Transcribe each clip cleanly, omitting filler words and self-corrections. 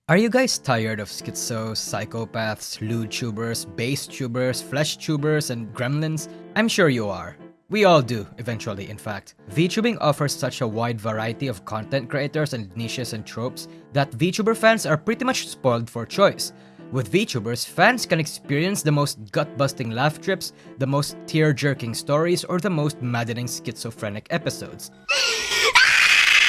Are you guys tired of schizos, psychopaths, lewd tubers, base tubers, flesh tubers, and gremlins? I'm sure you are. We all do, eventually, in fact. VTubing offers such a wide variety of content creators and niches and tropes that VTuber fans are pretty much spoiled for choice. With VTubers, fans can experience the most gut-busting laugh trips, the most tear-jerking stories, or the most maddening schizophrenic episodes.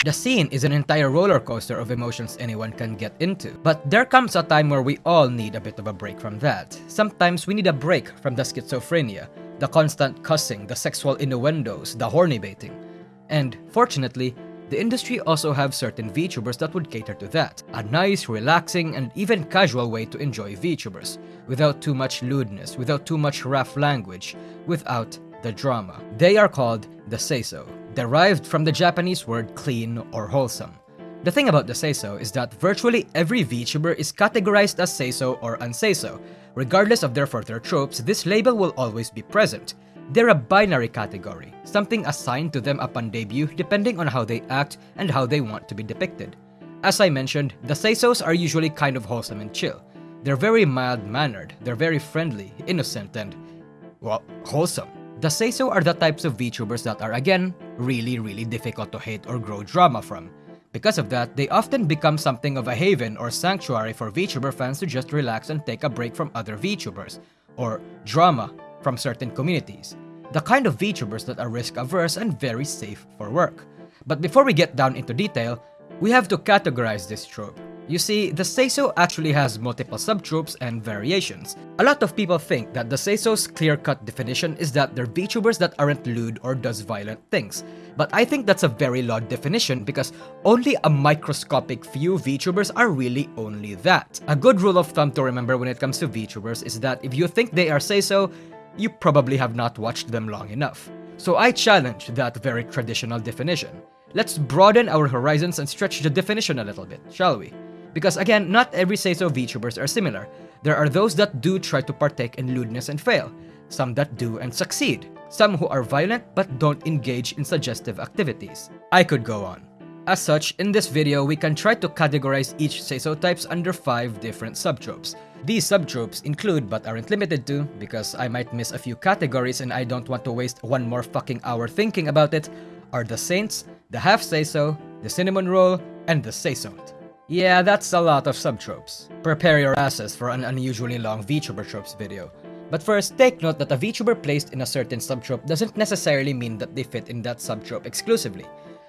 The scene is an entire roller coaster of emotions anyone can get into. But there comes a time where we all need a bit of a break from that. Sometimes we need a break from the schizophrenia, the constant cussing, the sexual innuendos, the horny baiting. And fortunately, the industry also have certain VTubers that would cater to that. A nice, relaxing, and even casual way to enjoy VTubers, without too much lewdness, without too much rough language, without the drama. They are called the seiso, derived from the Japanese word clean or wholesome. The thing about the seiso is that virtually every VTuber is categorized as seiso or unseiso. Regardless of their further tropes, this label will always be present. They're a binary category, something assigned to them upon debut depending on how they act and how they want to be depicted. As I mentioned, the seisos are usually kind of wholesome and chill. They're very mild-mannered, they're very friendly, innocent, and, well, wholesome. The seiso are the types of VTubers that are, again, really difficult to hate or grow drama from. Because of that, they often become something of a haven or sanctuary for VTuber fans to just relax and take a break from other VTubers, or drama from certain communities. The kind of VTubers that are risk-averse and very safe for work. But before we get down into detail, we have to categorize this trope. You see, the seiso actually has multiple subtropes and variations. A lot of people think that the seiso's clear-cut definition is that they're VTubers that aren't lewd or does violent things. But I think that's a very loud definition because only a microscopic few VTubers are really only that. A good rule of thumb to remember when it comes to VTubers is that if you think they are seiso, you probably have not watched them long enough. So I challenge that very traditional definition. Let's broaden our horizons and stretch the definition a little bit, shall we? Because again, not every seiso VTubers are similar. There are those that do try to partake in lewdness and fail, some that do and succeed, some who are violent but don't engage in suggestive activities. I could go on. As such, in this video, we can try to categorize each seiso types under 5 different subtropes. These subtropes include, but aren't limited to, because I might miss a few categories and I don't want to waste one more fucking hour thinking about it, are the saints, the half-seiso, the cinnamon roll, and the seisoned. Yeah, that's a lot of subtropes. Prepare your asses for an unusually long VTuber tropes video. But first, take note that a VTuber placed in a certain subtrope doesn't necessarily mean that they fit in that subtrope exclusively.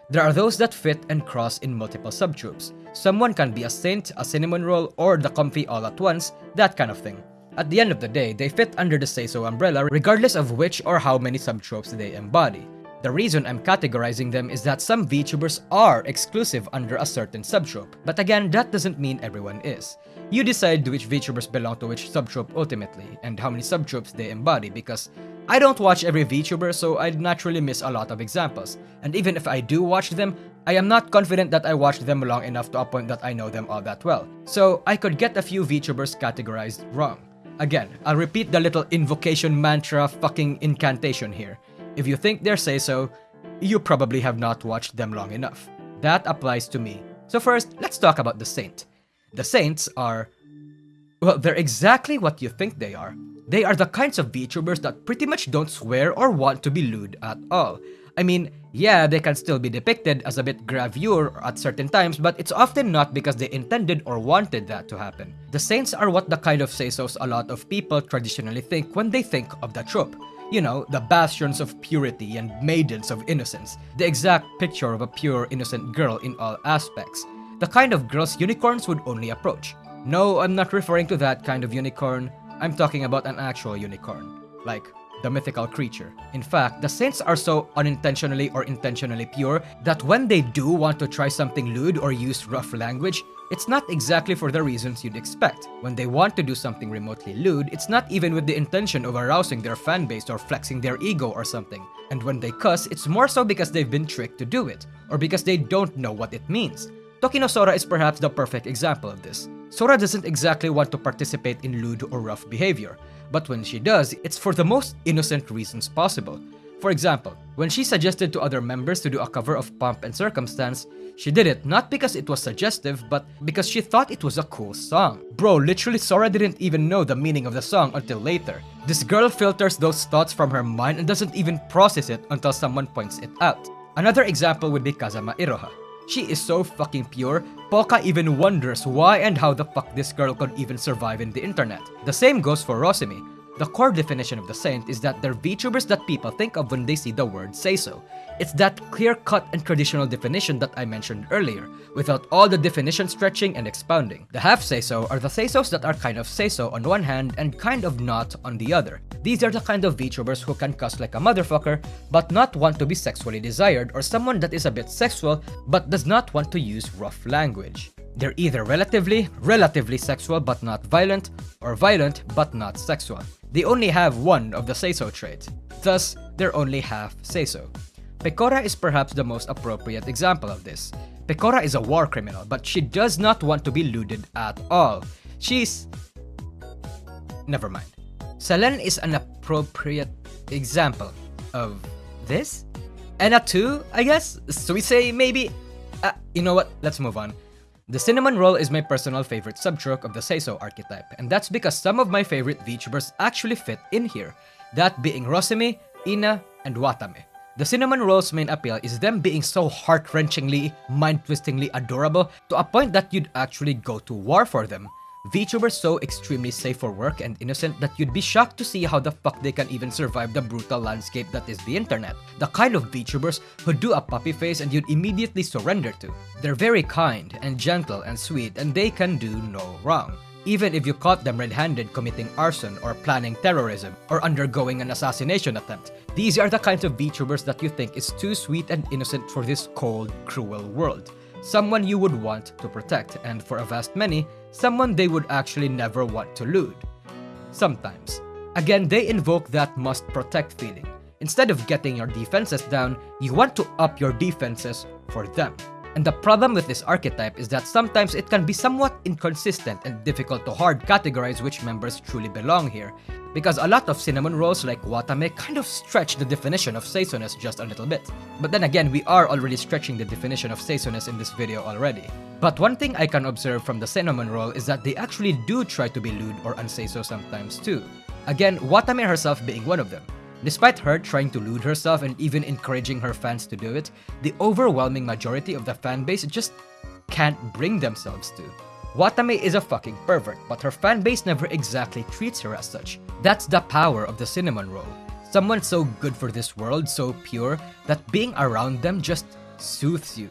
There are those that fit and cross in multiple subtropes. Someone can be a saint, a cinnamon roll, or the comfy all at once, that kind of thing. At the end of the day, they fit under the seiso umbrella regardless of which or how many subtropes they embody. The reason I'm categorizing them is that some VTubers are exclusive under a certain subtrope, but again, that doesn't mean everyone is. You decide which VTubers belong to which subtrope ultimately, and how many subtropes they embody, because I don't watch every VTuber, so I'd naturally miss a lot of examples, and even if I do watch them, I am not confident that I watched them long enough to a point that I know them all that well, so I could get a few VTubers categorized wrong. Again, I'll repeat the little invocation mantra fucking incantation here. If you think they're seiso, you probably have not watched them long enough. That applies to me. So first, let's talk about the saint. The saints are... well, they're exactly what you think they are. They are the kinds of VTubers that pretty much don't swear or want to be lewd at all. I mean, yeah, they can still be depicted as a bit gravure at certain times, but it's often not because they intended or wanted that to happen. The saints are what the kind of seisos a lot of people traditionally think when they think of the trope. You know, the bastions of purity and maidens of innocence. The exact picture of a pure, innocent girl in all aspects. The kind of girls unicorns would only approach. No, I'm not referring to that kind of unicorn. I'm talking about an actual unicorn. Like, the mythical creature. In fact, the saints are so unintentionally or intentionally pure that when they do want to try something lewd or use rough language, it's not exactly for the reasons you'd expect. When they want to do something remotely lewd, it's not even with the intention of arousing their fanbase or flexing their ego or something. And when they cuss, it's more so because they've been tricked to do it, or because they don't know what it means. Tokino Sora is perhaps the perfect example of this. Sora doesn't exactly want to participate in lewd or rough behavior, but when she does, it's for the most innocent reasons possible. For example, when she suggested to other members to do a cover of Pomp and Circumstance, She did it not because it was suggestive, but because she thought it was a cool song. Bro, literally Sora didn't even know the meaning of the song until later. This girl filters those thoughts from her mind and doesn't even process it until someone points it out. Another example would be Kazama Iroha. She is so fucking pure, Polka even wonders why and how the fuck this girl could even survive in the internet. The same goes for Rosemi. The core definition of the saint is that they're VTubers that people think of when they see the word seiso. It's that clear-cut and traditional definition that I mentioned earlier, without all the definition stretching and expounding. The half-seiso are the seisos that are kind of seiso on one hand and kind of not on the other. These are the kind of VTubers who can cuss like a motherfucker, but not want to be sexually desired, or someone that is a bit sexual, but does not want to use rough language. They're either relatively sexual but not violent, or violent but not sexual. They only have one of the seiso traits. Thus, they're only half seiso. Pecora is perhaps the most appropriate example of this. Pecora is a war criminal, but she does not want to be lewded at all. She's... never mind. Selene is an appropriate example of this? Enna too, I guess? Suisei, maybe? You know what? Let's move on. The cinnamon roll is my personal favorite subtrope of the seiso archetype, and that's because some of my favorite VTubers actually fit in here, that being Rosemi, Ina, and Watame. The cinnamon roll's main appeal is them being so heart-wrenchingly, mind-twistingly adorable to a point that you'd actually go to war for them. VTubers so extremely safe for work and innocent that you'd be shocked to see how the fuck they can even survive the brutal landscape that is the internet. The kind of VTubers who do a puppy face and you'd immediately surrender to. They're very kind and gentle and sweet, and they can do no wrong. Even if you caught them red-handed committing arson or planning terrorism or undergoing an assassination attempt. These are the kinds of VTubers that you think is too sweet and innocent for this cold, cruel world. Someone you would want to protect, and for a vast many, someone they would actually never want to lewd. Sometimes. Again, they invoke that must-protect feeling. Instead of getting your defenses down, you want to up your defenses for them. And the problem with this archetype is that sometimes it can be somewhat inconsistent and difficult to hard categorize which members truly belong here, because a lot of cinnamon rolls like Watame kind of stretch the definition of seisoness just a little bit. But then again, we are already stretching the definition of seisoness in this video already. But one thing I can observe from the cinnamon roll is that they actually do try to be lewd or unseiso sometimes too. Again, Watame herself being one of them. Despite her trying to lewd herself and even encouraging her fans to do it, the overwhelming majority of the fanbase just can't bring themselves to. Watame is a fucking pervert, but her fanbase never exactly treats her as such. That's the power of the cinnamon roll. Someone so good for this world, so pure, that being around them just soothes you.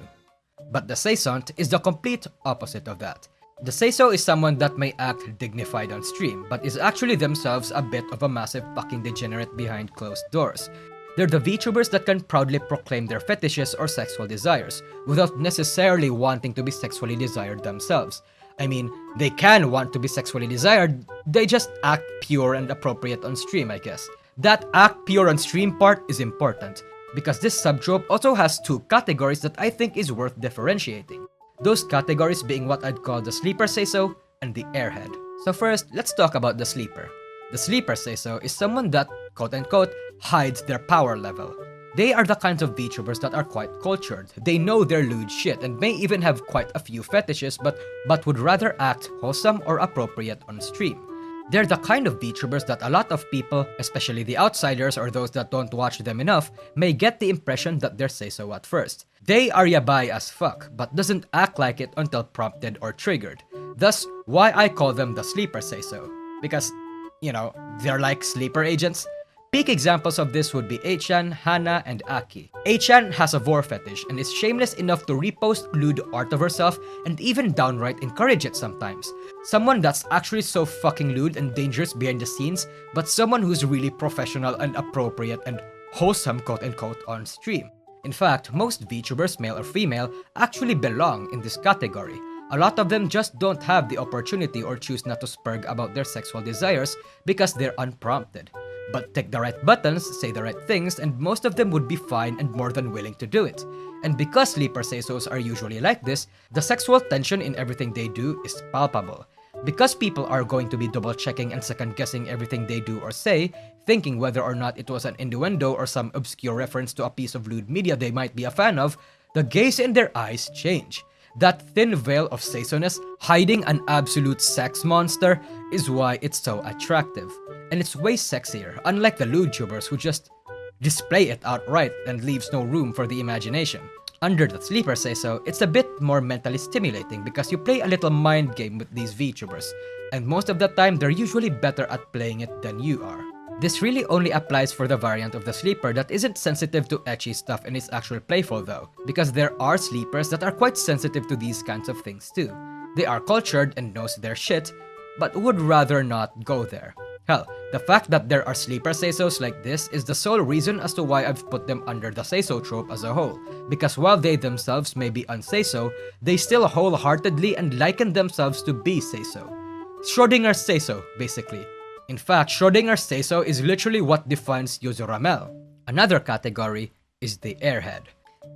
But the seisont is the complete opposite of that. The seiso is someone that may act dignified on stream, but is actually themselves a bit of a massive fucking degenerate behind closed doors. They're the VTubers that can proudly proclaim their fetishes or sexual desires, without necessarily wanting to be sexually desired themselves. I mean, they can want to be sexually desired, they just act pure and appropriate on stream, I guess. That act pure on stream part is important, because this subtrope also has two categories that I think is worth differentiating. Those categories being what I'd call the sleeper seiso and the airhead. So first, let's talk about the sleeper. The sleeper seiso is someone that, quote-unquote, hides their power level. They are the kinds of VTubers that are quite cultured. They know their lewd shit and may even have quite a few fetishes but would rather act wholesome or appropriate on stream. They're the kind of VTubers that a lot of people, especially the outsiders or those that don't watch them enough, may get the impression that they're seiso at first. They are yabai as fuck, but doesn't act like it until prompted or triggered. Thus, why I call them the sleeper seiso. Because, you know, they're like sleeper agents. Peak examples of this would be Eichan, Hana, and Aki. Eichan has a vor fetish and is shameless enough to repost lewd art of herself and even downright encourage it sometimes. Someone that's actually so fucking lewd and dangerous behind the scenes, but someone who's really professional and appropriate and wholesome quote-unquote on stream. In fact, most VTubers, male or female, actually belong in this category. A lot of them just don't have the opportunity or choose not to spurg about their sexual desires because they're unprompted. But tick the right buttons, say the right things, and most of them would be fine and more than willing to do it. And because sleeper seisos are usually like this, the sexual tension in everything they do is palpable. Because people are going to be double-checking and second-guessing everything they do or say, thinking whether or not it was an innuendo or some obscure reference to a piece of lewd media they might be a fan of, the gaze in their eyes change. That thin veil of seiso-ness hiding an absolute sex monster is why it's so attractive. And it's way sexier, unlike the lewd tubers who just display it outright and leaves no room for the imagination. Under the sleeper seiso, it's a bit more mentally stimulating because you play a little mind game with these VTubers, and most of the time they're usually better at playing it than you are. This really only applies for the variant of the sleeper that isn't sensitive to ecchi stuff and is actually playful though, because there are sleepers that are quite sensitive to these kinds of things too. They are cultured and knows their shit, but would rather not go there. Hell, the fact that there are sleeper seisos like this is the sole reason as to why I've put them under the seiso trope as a whole, because while they themselves may be unseiso, they still wholeheartedly and liken themselves to be seiso. Schrodinger's seiso, basically. In fact, Schrodinger's seiso is literally what defines Yuzuramel. Another category is the airhead.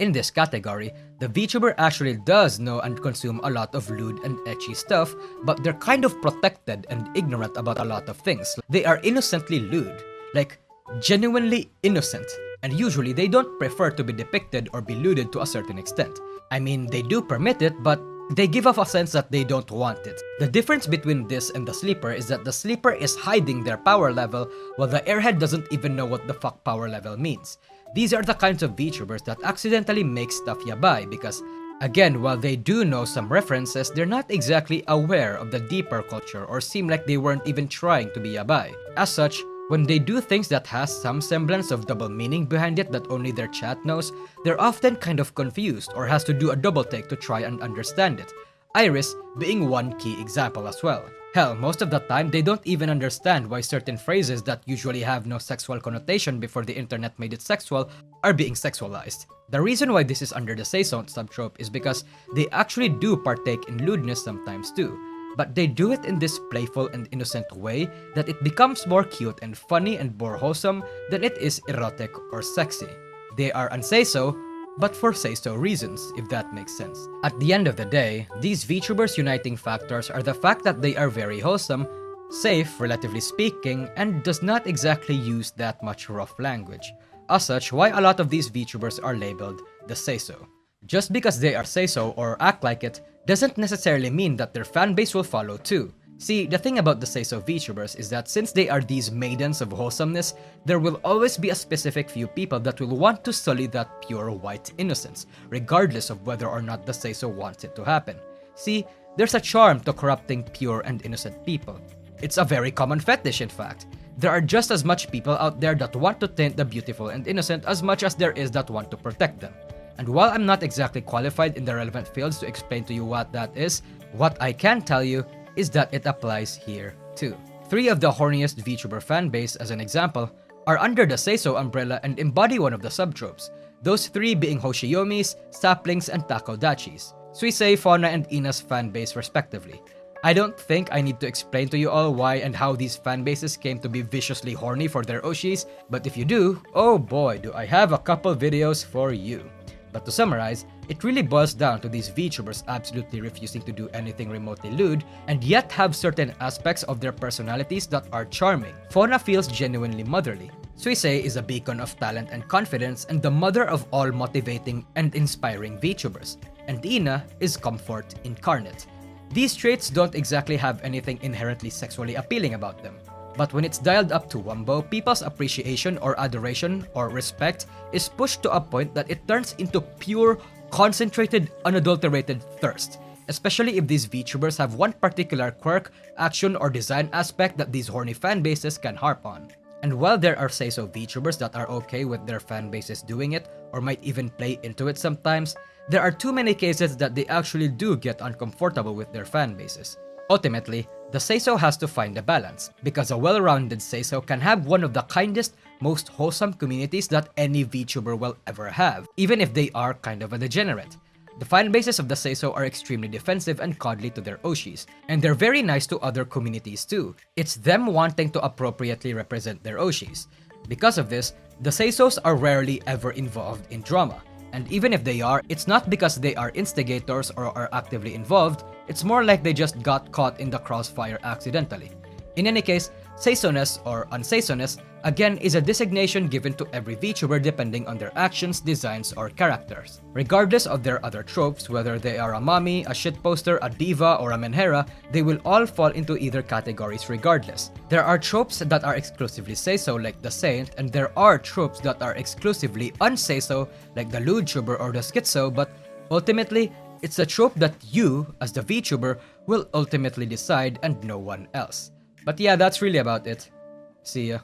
In this category, the VTuber actually does know and consume a lot of lewd and ecchi stuff, but they're kind of protected and ignorant about a lot of things. They are innocently lewd, like genuinely innocent, and usually they don't prefer to be depicted or be lewded to a certain extent. I mean, they do permit it, but they give off a sense that they don't want it. The difference between this and the sleeper is that the sleeper is hiding their power level, while the airhead doesn't even know what the fuck power level means. These are the kinds of VTubers that accidentally make stuff yabai because, again, while they do know some references, they're not exactly aware of the deeper culture or seem like they weren't even trying to be yabai. As such, when they do things that has some semblance of double meaning behind it that only their chat knows, they're often kind of confused or has to do a double take to try and understand it. Iris being one key example as well. Hell, most of the time they don't even understand why certain phrases that usually have no sexual connotation before the internet made it sexual are being sexualized. The reason why this is under the seiso subtrope is because they actually do partake in lewdness sometimes too, but they do it in this playful and innocent way that it becomes more cute and funny and more wholesome than it is erotic or sexy. They are unseiso, but for seiso reasons, if that makes sense. At the end of the day, these VTubers' uniting factors are the fact that they are very wholesome, safe, relatively speaking, and does not exactly use that much rough language. As such, why a lot of these VTubers are labeled the seiso. Just because they are seiso or act like it doesn't necessarily mean that their fanbase will follow too. See, the thing about the seiso VTubers is that since they are these maidens of wholesomeness, there will always be a specific few people that will want to sully that pure white innocence, regardless of whether or not the seiso wants it to happen. See, there's a charm to corrupting pure and innocent people. It's a very common fetish, in fact. There are just as much people out there that want to taint the beautiful and innocent as much as there is that want to protect them. And while I'm not exactly qualified in the relevant fields to explain to you what that is, what I can tell you is that it applies here too. 3 of the horniest VTuber fanbase, as an example, are under the seiso umbrella and embody one of the subtropes, those 3 being Hoshiyomis, Saplings, and Takodachis, Suisei, Fauna, and Ina's fanbase respectively. I don't think I need to explain to you all why and how these fanbases came to be viciously horny for their oshis, but if you do, oh boy do I have a couple videos for you. But to summarize, it really boils down to these VTubers absolutely refusing to do anything remotely lewd, and yet have certain aspects of their personalities that are charming. Fauna feels genuinely motherly. Suisei is a beacon of talent and confidence and the mother of all motivating and inspiring VTubers. And Ina is comfort incarnate. These traits don't exactly have anything inherently sexually appealing about them. But when it's dialed up to wumbo, people's appreciation or adoration or respect is pushed to a point that it turns into pure, concentrated, unadulterated thirst. Especially if these VTubers have one particular quirk, action, or design aspect that these horny fanbases can harp on. And while there are seiso VTubers that are okay with their fanbases doing it, or might even play into it sometimes, there are too many cases that they actually do get uncomfortable with their fanbases. Ultimately, the seiso has to find a balance, because a well-rounded seiso can have one of the kindest, most wholesome communities that any VTuber will ever have, even if they are kind of a degenerate. The fanbases of the seiso are extremely defensive and cuddly to their oshis, and they're very nice to other communities too. It's them wanting to appropriately represent their oshis. Because of this, the seisos are rarely ever involved in drama. And even if they are, it's not because they are instigators or are actively involved, it's more like they just got caught in the crossfire accidentally. In any case, Seisoness or unseisoness, again, is a designation given to every VTuber depending on their actions, designs, or characters. Regardless of their other tropes, whether they are a mommy, a shitposter, a diva, or a menhera, they will all fall into either categories regardless. There are tropes that are exclusively seiso like the saint, and there are tropes that are exclusively unseiso like the lewdtuber or the schizo, but ultimately, it's a trope that you, as the VTuber, will ultimately decide and no one else. But yeah, that's really about it. See ya.